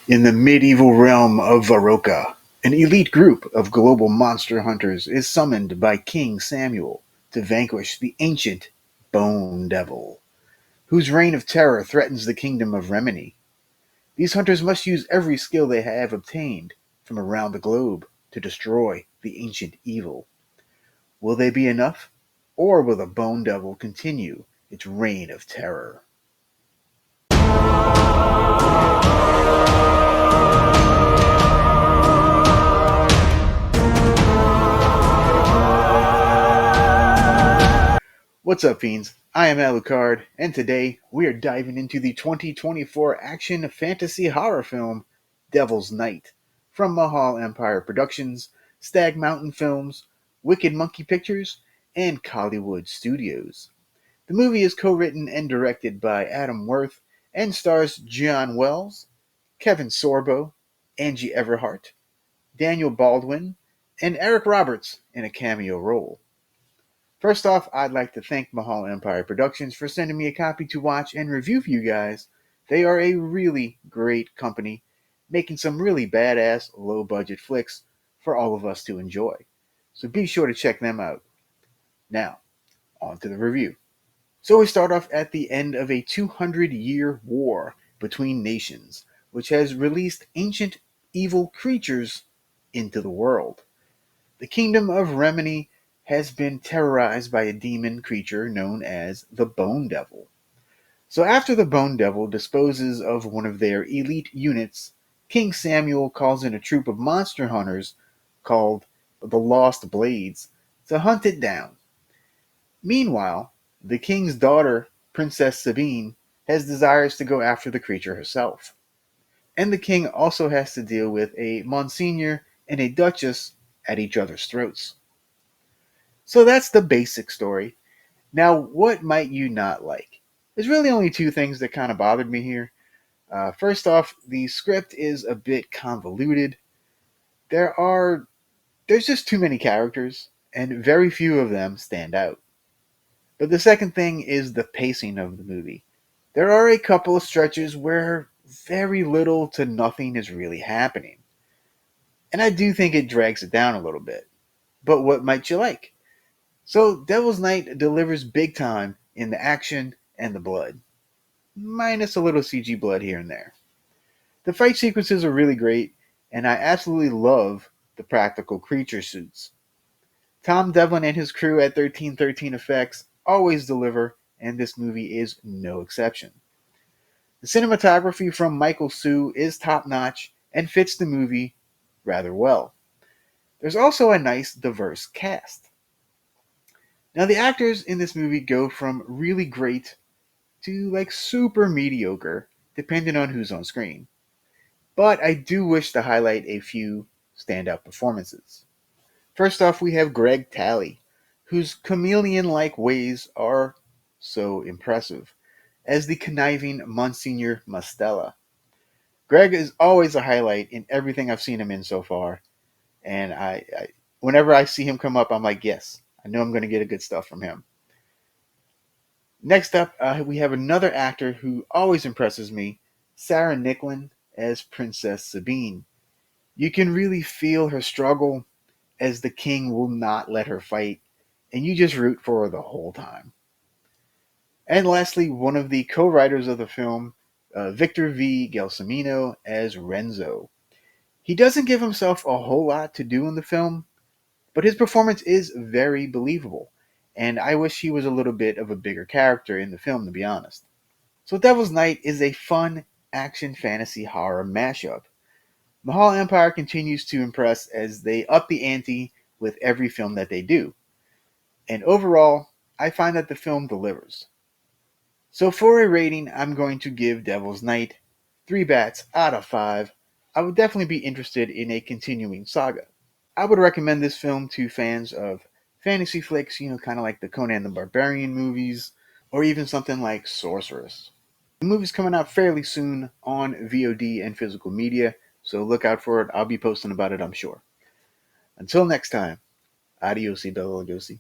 In the medieval realm of Veroka, an elite group of global monster hunters is summoned by King Samuel to vanquish the ancient Bone Devil, whose reign of terror threatens the Kingdom of Remény. These hunters must use every skill they have obtained from around the globe to destroy the ancient evil. Will they be enough, or will the Bone Devil continue its reign of terror? What's up, fiends? I am Alucard, and today we are diving into the 2024 action fantasy horror film Devil's Night from Mahal Empire Productions, Stag Mountain Films, Wicked Monkey Pictures, and Hollywood Studios. The movie is co-written and directed by Adam Werth and stars John Wells, Kevin Sorbo, Angie Everhart, Daniel Baldwin, and Eric Roberts in a cameo role. First off, I'd like to thank Mahal Empire Productions for sending me a copy to watch and review for you guys. They are a really great company, making some really badass low budget flicks for all of us to enjoy. So be sure to check them out. Now, on to the review. So we start off at the end of a 200-year war between nations, which has released ancient evil creatures into the world. The Kingdom of Remény has been terrorized by a demon creature known as the Bone Devil. So after the Bone Devil disposes of one of their elite units, King Samuel calls in a troop of monster hunters called the Lost Blades to hunt it down. Meanwhile, the king's daughter, Princess Sabine, has desires to go after the creature herself. And the king also has to deal with a Monsignor and a Duchess at each other's throats. So that's the basic story. Now, what might you not like? There's really only two things that kind of bothered me here. First off, the script is a bit convoluted. There's just too many characters, and very few of them stand out. But the second thing is the pacing of the movie. There are a couple of stretches where very little to nothing is really happening. And I do think it drags it down a little bit. But what might you like? So, Devil's Night delivers big time in the action and the blood, minus a little CG blood here and there. The fight sequences are really great, and I absolutely love the practical creature suits. Tom Devlin and his crew at 1313 Effects always deliver, and this movie is no exception. The cinematography from Michael Sue is top notch and fits the movie rather well. There's also a nice, diverse cast. Now, the actors in this movie go from really great to like super mediocre, depending on who's on screen. But I do wish to highlight a few standout performances. First off, we have Greg Talley, whose chameleon like ways are so impressive, as the conniving Monsignor Mastella. Greg is always a highlight in everything I've seen him in so far, and whenever I see him come up, I'm like, yes, I know I'm going to get a good stuff from him. Next up, we have another actor who always impresses me, Sarah Nicklin as Princess Sabine. You can really feel her struggle as the king will not let her fight, and you just root for her the whole time. And lastly, one of the co-writers of the film, Victor V. Gelsomino as Renzo. He doesn't give himself a whole lot to do in the film, but his performance is very believable, and I wish he was a little bit of a bigger character in the film, to be honest. So Devil's Night is a fun action fantasy horror mashup. Mahal Empire continues to impress as they up the ante with every film that they do. And overall, I find that the film delivers. So for a rating, I'm going to give Devil's Night 3 bats out of 5. I would definitely be interested in a continuing saga. I would recommend this film to fans of fantasy flicks, kind of like the Conan the Barbarian movies, or even something like Sorceress. The movie's coming out fairly soon on VOD and physical media, so look out for it. I'll be posting about it, I'm sure. Until next time, adios, Bella Lugosi.